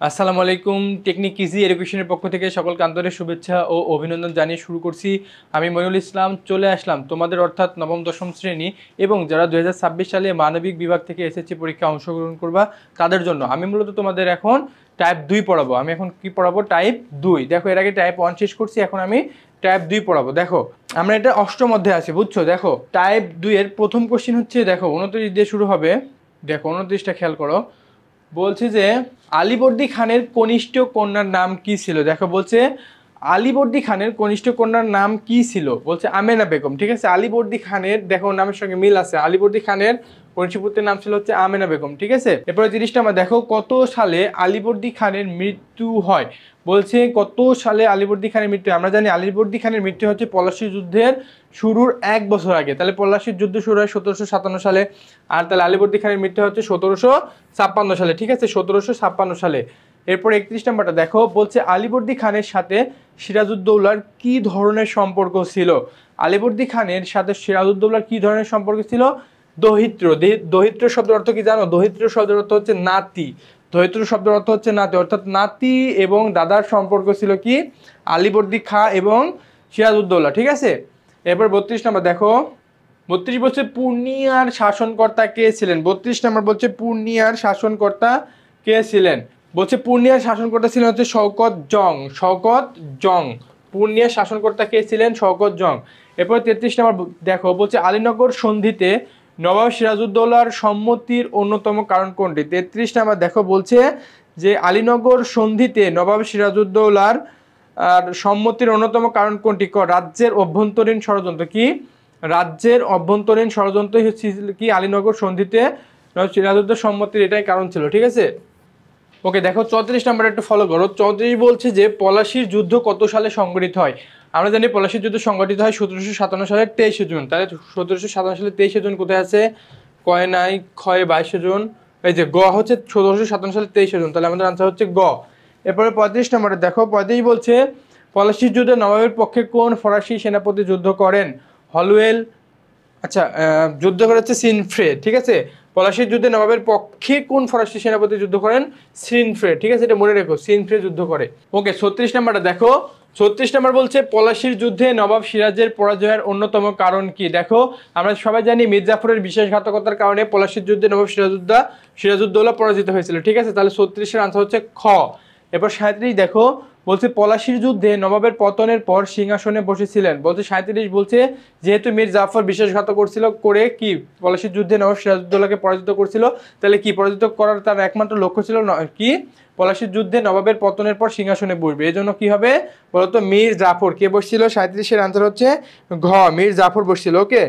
আসসালামু আলাইকুম। Technique easy এডুকেশনের পক্ষ থেকে সকলকে আন্তরিক শুভেচ্ছা ও অভিনন্দন জানিয়ে শুরু করছি। আমি মইনুল ইসলাম চলে আসলাম তোমাদের অর্থাৎ নবম দশম শ্রেণী এবং যারা 2026 সালে মানবিক বিভাগ থেকে এসএসসি পরীক্ষায় অংশগ্রহণ করবা তাদের জন্য আমি মূলত তোমাদের এখন টাইপ 2 পড়াবো। আমি এখন কি পড়াবো? টাইপ 2। দেখো, এর আগে টাইপ 1 শেষ করছি, এখন আমি টাইপ 2 পড়াবো। দেখো, আমরা এটা অষ্টম অধ্যায়ে আছি, বুঝছো? দেখো, টাইপ 2 এর প্রথম কোশ্চেন হচ্ছে, দেখো 29 দিয়ে শুরু হবে। দেখো 29টা খেয়াল করো। বলছে যে আলীবর্দী খানের কনিষ্ঠ কন্যার নাম কি ছিল। দেখো বলছে আলীবর্দী খানের কনিষ্ঠ কন্যার নাম কি ছিল, বলছে আমেনা বেগম। ঠিক আছে, আলীবর্দী খানের দেখো নামের সঙ্গে মিল আছে। আলীবর্দী খানের কনিষ্ঠ পুত্রের নাম ছিল হচ্ছে আমেনা বেগম। ঠিক আছে, এরপরে 30 নম্বর দেখো, কত সালে আলীবর্দী খানের মৃত্যু হয়। বলছে কত সালে আলীবর্দী খানের মৃত্যু। আমরা জানি আলীবর্দী খানের মৃত্যু হচ্ছে পলাশী যুদ্ধের শুরুর 1 বছর আগে। তাহলে পলাশীর যুদ্ধ শুরু হয় 1757 সালে, আর তাহলে আলীবর্দী খানের মৃত্যু হচ্ছে 1756 সালে। ঠিক আছে, 1756 সালে। এরপর 31 নম্বরটা দেখো, বলছে আলীবর্দী খানের সাথে সিরাজউদ্দৌলার কি ধরনের সম্পর্ক ছিল। আলীবর্দী খানের সাথে সিরাজউদ্দৌলার কি ধরনের সম্পর্ক ছিল? দহিত্র। দহিত্র শব্দের অর্থ কি জানো? দহিত্র শব্দের অর্থ হচ্ছে নাতি। দহিত্র শব্দের অর্থ হচ্ছে নাতি, অর্থাৎ নাতি এবং দাদার সম্পর্ক ছিল কি? আলীবর্দী খাঁ এবং সিরাজউদ্দৌলা। ঠিক আছে, এরপর 32 নম্বর দেখো, 32 বলছে পূর্ণিয়ার শাসনকর্তা কে ছিলেন। 32 নম্বর বলছে পূর্ণিয়ার শাসনকর্তা কে ছিলেন। বলছে পূর্ণিয়ার শাসনকর্তা ছিলেন হচ্ছে শওকত জং। শওকত জং। পূর্ণিয়ার শাসনকর্তা কে ছিলেন? শওকত জং। এরপর 33 নম্বর দেখো, বলছে আলীনগর সন্ধিতে নবাব সিরাজউদ্দৌলার সম্মতির অন্যতম কারণ কোনটি। 33 নম্বর দেখো, বলছে যে আলীনগর সন্ধিতে নবাব সিরাজউদ্দৌলার সম্মতির অন্যতম কারণ কোনটি? রাজ্যের অভ্যন্তরীণ ষড়যন্ত্র। কি? রাজ্যের অভ্যন্তরীণ ষড়যন্ত্রই হচ্ছে কি আলীনগর সন্ধিতে সিরাজউদ্দৌলার সম্মতির এটাই কারণ ছিল। ঠিক আছে, ওকে। দেখো 34 নম্বর একটু ফলো করো। 34 বলছে যে পলাশীর যুদ্ধ কত সালে সংগঠিত হয়। আমরা জানি পলাশীর যুদ্ধ সংগঠিত হয় 1757 সালের 23 জুন। তাহলে 1757 সালের 23 জুন কোথায় আছে? কয় নাই, ক্ষয় 22 জুন। এই যে গ হচ্ছে 1757 সালের 23 জুন, তাহলে আমাদের আনসার হচ্ছে গ। এরপরে 35 নম্বরে দেখো, 35 বলছে পলাশীর যুদ্ধে নবাবের পক্ষে কোন ফরাসি সেনাপতি যুদ্ধ করেন? হলওয়েল। আচ্ছা, যুদ্ধ করেছে সিনফ্রে। ঠিক আছে, পলাশীর যুদ্ধে নবাবের পক্ষে কোন ফরাসি সেনাপতি যুদ্ধ করেন? সিনফ্রে। ঠিক আছে, এটা মনে রেখো, সিনফ্রে যুদ্ধ করে। ওকে, 36 নম্বরটা দেখো। 36 নম্বর বলছে পলাশীর যুদ্ধে নবাব সিরাজের পরাজয়ের অন্যতম কারণ কি। দেখো, আমরা সবাই জানি মির্জাফরের বিশ্বাসঘাতকতার কারণে পলাশীর যুদ্ধে নবাব সিরাজউদ্দৌলা পরাজিত হয়েছিল। ঠিক আছে, তাহলে 36-এর আনসার হচ্ছে খ। এরপর 37 দেখো, বলছে পলাশীর যুদ্ধে নবাবের পতনের পর সিংহাসনে বসেছিলেন। বলছে 37 বলছে যেহেতু মীর জাফর বিশ্বাসঘাতক করছিল করে কি পলাশীর যুদ্ধে নবাব সিরাজউদ্দৌলাকে পরাজিত করছিল, তাহলে কি পরাজিত করার তার একমাত্র লক্ষ্য ছিল কি? পলাশীর যুদ্ধে নবাবের পতনের পর সিংহাসনে বসবে। এই জন্য কি হবে বলতো? মীর জাফর। কে বসছিল? 37-এর আনসার হচ্ছে ঘ, মীর জাফর বসছিল। ওকে,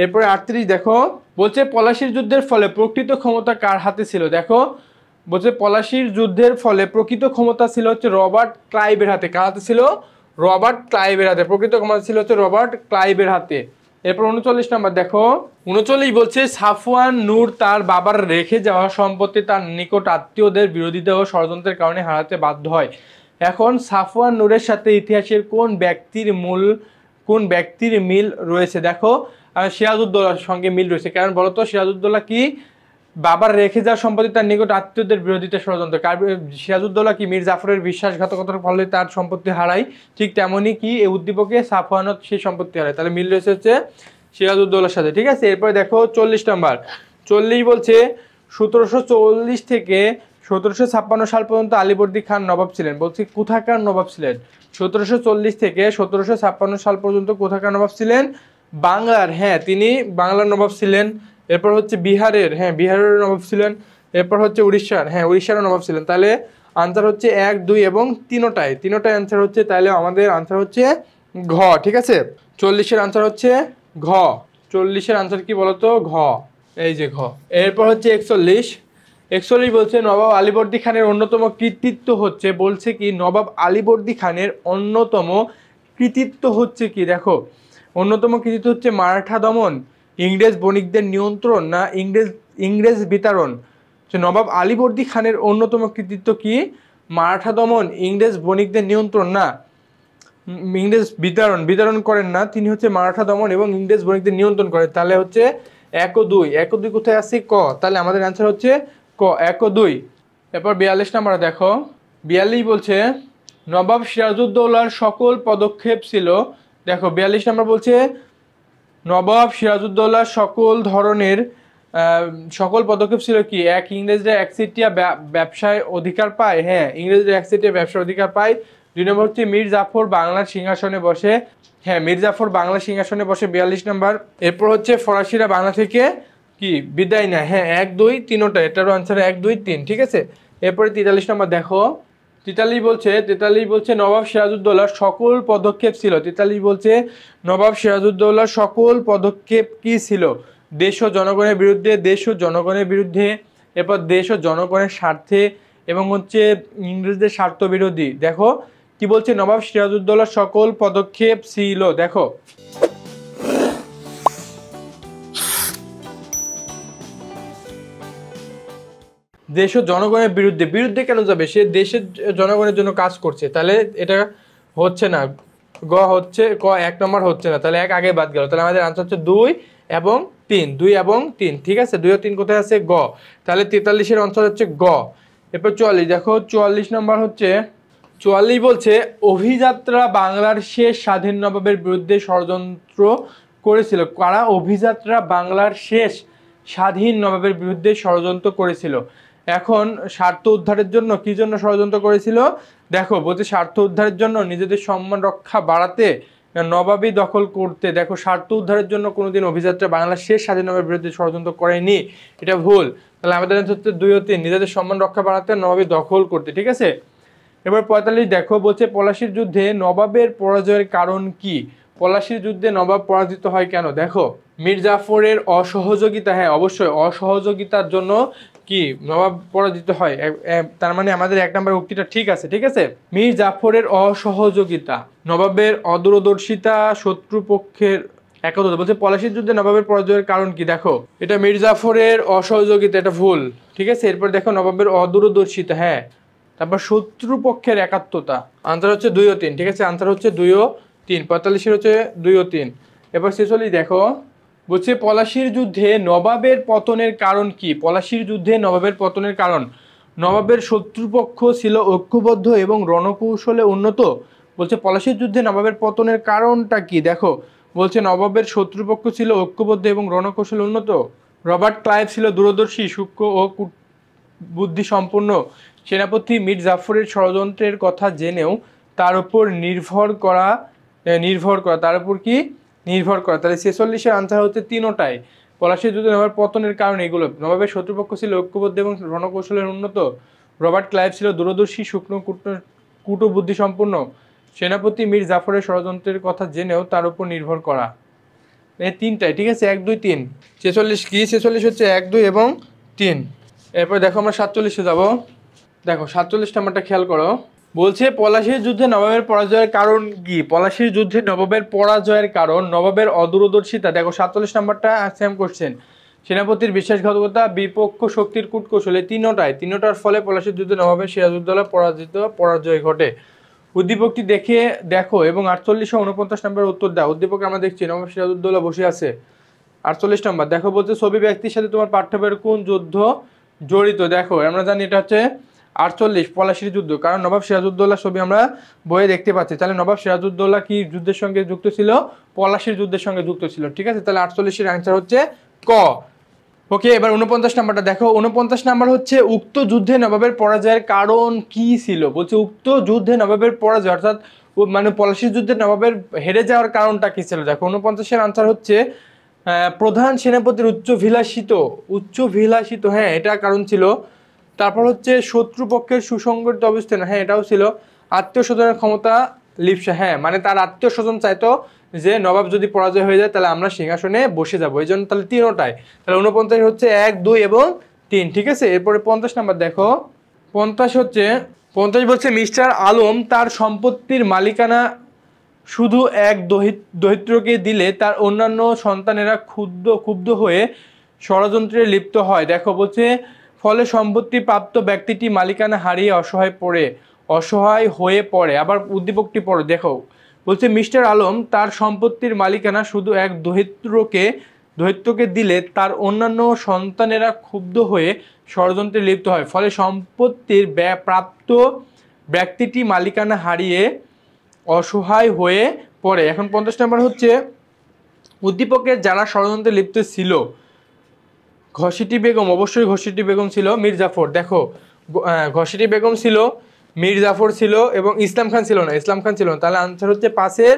এরপরে 38 দেখো, বলছে পলাশীর যুদ্ধের ফলে প্রকৃত ক্ষমতা কার হাতে ছিল। দেখো, বলছে পলাশীর যুদ্ধের ফলে প্রকৃত ক্ষমতা ছিল হচ্ছে রবার্ট ক্লাইভের হাতে। কার হাতে ছিল? রবার্ট ক্লাইভের হাতে। প্রকৃত ক্ষমতা ছিল হচ্ছে রবার্ট ক্লাইভের হাতে। এরপর 39 নম্বর দেখো, 39 বলছে সাফওয়ান নূর তার বাবার রেখে যাওয়া সম্পত্তি তার নিকট আত্মীয়দের বিরোধিতা ও ষড়যন্ত্রের কারণে হারাতে বাধ্য হয়। এখন সাফওয়ান নূরের সাথে ইতিহাসের কোন ব্যক্তির মিল রয়েছে। দেখো, সিরাজউদ্দৌলার সঙ্গে মিল রয়েছে। কারণ বলতো সিরাজউদ্দৌলা কি বাবার রেখে যাওয়া সম্পত্তি তার নিকট আত্মীয়দের বিরোধিতা ষড়যন্ত্র। সিরাজউদ্দৌলা কি মীর জাফরের বিশ্বাসঘাতকতার ফলে তার সম্পত্তি হারায়, ঠিক তেমনই কি এই উদ্দীপকে সাফওয়ানত সেই সম্পত্তি হারায়। তাহলে মিল রয়েছে হচ্ছে সিরাজউদ্দৌলার সাথে। ঠিক আছে, এরপরে দেখো 40 নম্বর। 40 বলছে 1740 থেকে 1756 সাল পর্যন্ত আলীবর্দী খান নবাব ছিলেন। বলছি কোথাকার নবাব ছিলেন? 1740 থেকে 1756 সাল পর্যন্ত কোথাকার নবাব ছিলেন? বাংলার। হ্যাঁ, তিনি বাংলার নবাব ছিলেন। এরপর হচ্ছে বিহারের। হ্যাঁ, বিহারের নবাব ছিলেন। এরপর হচ্ছে উড়িষ্যার। হ্যাঁ, উড়িষ্যারও নবাব ছিলেন। তাহলে আনসার হচ্ছে 1, 2 এবং তিনোটাই আনসার হচ্ছে। তাহলে আমাদের আনসার হচ্ছে ঘ। ঠিক আছে, 40-এর আনসার হচ্ছে ঘ। 40-এর আনসার কি বলতো? ঘ। এই যে ঘ। এরপর হচ্ছে 41 বলছে নবাব আলীবর্দী খানের অন্যতম কৃতিত্ব হচ্ছে। বলছে কি নবাব আলীবর্দী খানের অন্যতম কৃতিত্ব হচ্ছে কি? দেখো, অন্যতম কৃতিত্ব হচ্ছে মারাঠা দমন, ইংরেজ বণিকদের নিয়ন্ত্রণ, না ইংরেজ বিতাড়ন। নবাব আলীবর্দী খানের অন্যতম কৃতিত্ব কি? মারাঠা দমন, ইংরেজ বণিকদের নিয়ন্ত্রণ, না ইংরেজ বিতাড়ন করেন না, তিনি হচ্ছে মারাঠা দমন এবং ইংরেজ বণিকদের নিয়ন্ত্রণ করেন। তাহলে হচ্ছে 1 ও 2 কোথায় আছে? ক। তাহলে আমাদের অ্যান্সার হচ্ছে ক, 1 ও 2। এরপর 42 নম্বরে দেখো, 42 বলছে নবাব সিরাজউদ্দৌলার সকল পদক্ষেপ ছিল, দেখো 42 নম্বর বলছে নবাব সিরাজউদ্দৌলার সকল ধরনের সকল পদক্ষেপ ছিল কি, এক ইংরেজরা একচেটিয়া ব্যবসায় অধিকার পায়, হ্যাঁ ইংরেজরা একচেটিয়া ব্যবসার অধিকার পায়। 2 নম্বর হচ্ছে মীর জাফর বাংলার সিংহাসনে বসে, হ্যাঁ মীর জাফর বাংলার সিংহাসনে বসে 42 নম্বর। এরপর হচ্ছে ফরাসিরা বাংলা থেকে কি বিদায় নেয়, হ্যাঁ 1 2 3টা, এটারও আনসার 1 2 3, ঠিক আছে। এরপরে 43 নম্বর দেখো 43 বলছে নবাব সিরাজউদ্দৌলার সকল পদক্ষেপ ছিল, 43 বলছে নবাব সিরাজউদ্দৌলার সকল পদক্ষেপ কি ছিল, দেশ ও জনগণের বিরুদ্ধে, দেশ ও জনগণের বিরুদ্ধে, এরপর দেশ ও জনগণের স্বার্থে, এবং হচ্ছে ইংরেজদের স্বার্থ বিরোধী। দেখো কি বলছে নবাব সিরাজউদ্দৌলার সকল পদক্ষেপ ছিল, দেখো দেশ ও জনগণের বিরুদ্ধে, বিরুদ্ধে কেন যাবে, সে দেশের জনগণের জন্য কাজ করছে, তাহলে এটা হচ্ছে না, গ হচ্ছে ক 1 নম্বর হচ্ছে না, তাহলে 1 আগে বাদ গেল, তাহলে আমাদের আনসার হচ্ছে 2 এবং 3, 2 এবং 3, ঠিক আছে 2 ও 3 কোথায় আছে, গ, তাহলে 43-এর আনসার হচ্ছে গ। এরপর 44 দেখো 44 নম্বর হচ্ছে 44 বলছে অভিযাত্রা বাংলার শেষ স্বাধীন নবাবের বিরুদ্ধে ষড়যন্ত্র করেছিল, কারা অভিযাত্রা বাংলার শেষ স্বাধীন নবাবের বিরুদ্ধে ষড়যন্ত্র করেছিল, এখন স্বার্থ উদ্ধারের জন্য, কি জন্য ষড়যন্ত্র করেছিল, দেখো বলছে স্বার্থ উদ্ধারের জন্য, নিজেদের সম্মান রক্ষা বাড়াতে, নবাবী দখল করতে, দেখো স্বার্থ উদ্ধারের জন্য কোনোদিন অভিযাত্রা বাংলার শেষ স্বাধীন নবাবের বিরুদ্ধে ষড়যন্ত্র করেনি, এটা ভুল, তাহলে আমাদের হচ্ছে 2 ও 3, নিজেদের সম্মান রক্ষা বাড়াতে, নবাবী দখল করতে, ঠিক আছে। এবার 45 দেখো বলছে পলাশির যুদ্ধে নবাবের পরাজয়ের কারণ কি, পলাশির যুদ্ধে নবাব পরাজিত হয় কেন, দেখো মীর জাফরের অসহযোগিতা, হ্যাঁ অবশ্যই অসহযোগিতার জন্য কি নবাব পরাজিত হয়, তার মানে আমাদের 1 নম্বর উক্তিটা ঠিক আছে, ঠিক আছে। মীর জাফরের অসহযোগিতা, নবাবের অদূরদর্শিতা, শত্রুপক্ষের একতা, বলছে পলাশির যুদ্ধে নবাবের পরাজয়ের কারণ কি, দেখো এটা মীর জাফরের অসহযোগিতা, এটা ভুল, ঠিক আছে। এরপর দেখো নবাবের অদূরদর্শিতা, হ্যাঁ, তারপর শত্রুপক্ষের একাত্মতা, আনসার হচ্ছে 2 ও 3, ঠিক আছে আনসার হচ্ছে 2 ও 3, 45-এর হচ্ছে 2 ও 3। এবার 46 দেখো বলছে পলাশির যুদ্ধে নবাবের পতনের কারণ কি, পলাশির যুদ্ধে নবাবের পতনের কারণ, নবাবের শত্রুপক্ষ ছিল ঐক্যবদ্ধ এবং রণকৌশলে উন্নত, বলছে পলাশির যুদ্ধে নবাবের পতনের কারণটা কি, দেখো বলছে নবাবের শত্রুপক্ষ ছিল ঐক্যবদ্ধ এবং রণকৌশলে উন্নত, রবার্ট ক্লাইভ ছিল দূরদর্শী, সূক্ষ্ম ও বুদ্ধি সম্পন্ন সেনাপতি, মীর জাফরের ষড়যন্ত্রের কথা জেনেও তার উপর নির্ভর করা, তার উপর কি নির্ভর করা, তাহলে 46-এর আনসার হচ্ছে 3টাই, পলাশির যুদ্ধে নবাবের পতনের কারণ এগুলো, নবাবের শত্রুপক্ষ ছিল ঐক্যবদ্ধ এবং রণকৌশলের উন্নত, রবার্ট ক্লাইভ ছিল দূরদর্শী, সূক্ষ্ম কূটবুদ্ধি সম্পন্ন সেনাপতি, মীর জাফরের ষড়যন্ত্রের কথা জেনেও তার উপর নির্ভর করা, এই 3টাই, ঠিক আছে 1 2 3। 46 কি, 46 হচ্ছে 1 2 এবং 3। এরপর দেখো আমরা 47-এ যাবো, দেখো 47 নাম্বারটা খেয়াল করো, বলছে পলাশির যুদ্ধে নবাবের পরাজয়ের কারণ কি, পলাশির যুদ্ধে নবাবের পরাজয়ের কারণ নবাবের অদূরদর্শিতা, দেখো 47 নাম্বারটা সেম কোশ্চেন, সেনাপতির বিশ্বাসঘাতকতা, বিপক্ষ শক্তির কূটকৌশল, এই 3টার ফলে পলাশির যুদ্ধে নবাবের সিরাজউদ্দৌলা পরাজয় ঘটে। উদ্দীপকটি দেখো এবং 48 ও 49 নম্বরের উত্তর দাও। উদ্দীপকে আমরা দেখছি নবাব সিরাজউদ্দৌলা বসে আছে। 48 নম্বর দেখো বলছে ছবি ব্যক্তির সাথে তোমার পাঠ্য বইয়ের কোন যুদ্ধ জড়িত, দেখো আমরা জানি এটা হচ্ছে 48 পলাশির যুদ্ধ, কারণ নবাব সিরাজউদ্দৌলার ছবি আমরা বইয়ে দেখতে পাচ্ছি, তাহলে নবাব সিরাজউদ্দৌলা কি যুদ্ধের সঙ্গে যুক্ত ছিল, পলাশির যুদ্ধের সঙ্গে যুক্ত ছিল, ঠিক আছে, তাহলে 48-এর আনসার হচ্ছে ক। ওকে, এবার 49 নাম্বারটা দেখো, 49 নাম্বার হচ্ছে উক্ত যুদ্ধে নবাবের পরাজয়ের কারণ কি ছিল, বলছে উক্ত যুদ্ধে নবাবের পরাজয় অর্থাৎ মানে পলাশির যুদ্ধে নবাবের হেরে যাওয়ার কারণটা কি ছিল, দেখো 49-এর আনসার হচ্ছে প্রধান সেনাপতির উচ্চভিলাষিত, হ্যাঁ এটা কারণ ছিল। তারপর হচ্ছে শত্রুপক্ষের সুসংগঠিত অবস্থান, হ্যাঁ এটাও ছিল। আত্মীয় স্বজনের ক্ষমতা লিপ্সা, হ্যাঁ মানে তার আত্মীয় স্বজন চাইতো যে নবাব যদি পরাজয় হয়ে যায় তাহলে আমরা সিংহাসনে বসে যাবো, এই জন্য তাহলে 3টায়, তাহলে 49 হচ্ছে 1 2 এবং 3, ঠিক আছে। এরপরে 50 নাম্বার দেখো, 50 বলছে মিস্টার আলম তার সম্পত্তির মালিকানা শুধু এক দরিদ্রকে দিলে তার অন্যান্য সন্তানেরা ক্ষুব্ধ হয়ে ষড়যন্ত্রে লিপ্ত হয়, দেখো বলছে ফলে সম্পত্তি প্রাপ্ত ব্যক্তিটি মালিকানা হারিয়ে অসহায় হয়ে পড়ে, আবার উদ্দীপকটি পড়ো, দেখো বলছে মিস্টার আলম তার সম্পত্তির মালিকানা শুধু এক দরিদ্রকে দিলে তার অন্যান্য সন্তানেরা ক্ষুব্ধ হয়ে ষড়যন্ত্রে লিপ্ত হয়, ফলে সম্পত্তির প্রাপ্ত ব্যক্তিটি মালিকানা হারিয়ে অসহায় হয়ে পড়ে। এখন 50 নম্বর হচ্ছে উদ্দীপকের যারা ষড়যন্ত্রে লিপ্ত ছিল। ঘসিটি বেগম, অবশ্যই ঘসিটি বেগম ছিল। মীর জাফর, দেখো ঘসিটি বেগম ছিল, মীর জাফর ছিল এবং ইসলাম খান ছিল না, ইসলাম খান ছিল না। তাহলে আনসার হচ্ছে 5-এর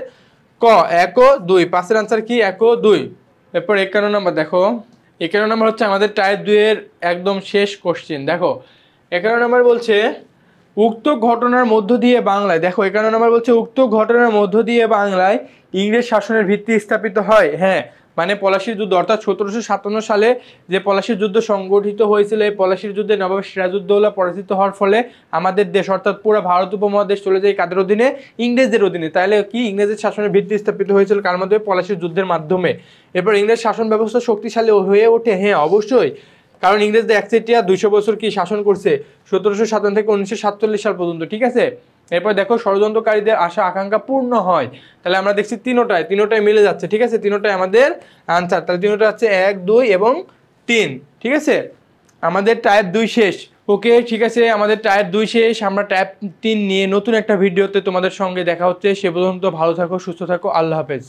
ক 1 ও 2। 5-এর আনসার কি 1 ও 2। এরপর 51 নম্বর দেখো, 51 নম্বর হচ্ছে আমাদের টাইপ 2-এর একদম শেষ কোশ্চেন। দেখো 51 নম্বর বলছে উক্ত ঘটনার মধ্য দিয়ে বাংলায়, দেখো 51 নম্বর বলছে উক্ত ঘটনার মধ্য দিয়ে বাংলায় ইংরেজ শাসনের ভিত্তি স্থাপিত হয়। হ্যাঁ, মানে পলাশীর যুদ্ধ, অর্থাৎ 1757 সালে যে পলাশীর যুদ্ধ সংগঠিত হয়েছিল, এই পলাশীর যুদ্ধে নবাব সিরাজউদ্দৌলা পরাজিত হওয়ার ফলে আমাদের দেশ অর্থাৎ পুরো ভারত উপমহাদেশ চলে যায় কাদের অধীনে? ইংরেজদের অধীনে। তাহলে কি ইংরেজের শাসনের ভিত্তি স্থাপিত হয়েছিল কার মাধ্যমে? পলাশীর যুদ্ধের মাধ্যমে। এরপর ইংরেজ শাসন ব্যবস্থা শক্তিশালী হয়ে ওঠে। হ্যাঁ অবশ্যই, কারণ ইংরেজদের একচেটিয়া 200 বছর কি শাসন করছে, 1757 থেকে 1947 সাল পর্যন্ত, ঠিক আছে। এরপর দেখো ষড়যন্ত্রকারীদের আশা আকাঙ্ক্ষা পূর্ণ হয়। তাহলে আমরা দেখছি তিনোটাই মিলে যাচ্ছে, ঠিক আছে, তিনোটাই আমাদের আনসার। তাহলে তিনোটা হচ্ছে 1, 2 এবং 3, ঠিক আছে। আমাদের টাইপ 2 শেষ। ওকে, ঠিক আছে, আমাদের টাইপ 2 শেষ। আমরা টাইপ 3 নিয়ে নতুন একটা ভিডিওতে তোমাদের সঙ্গে দেখা হচ্ছে। সে পর্যন্ত ভালো থাকো, সুস্থ থাকো, আল্লাহ হাফেজ।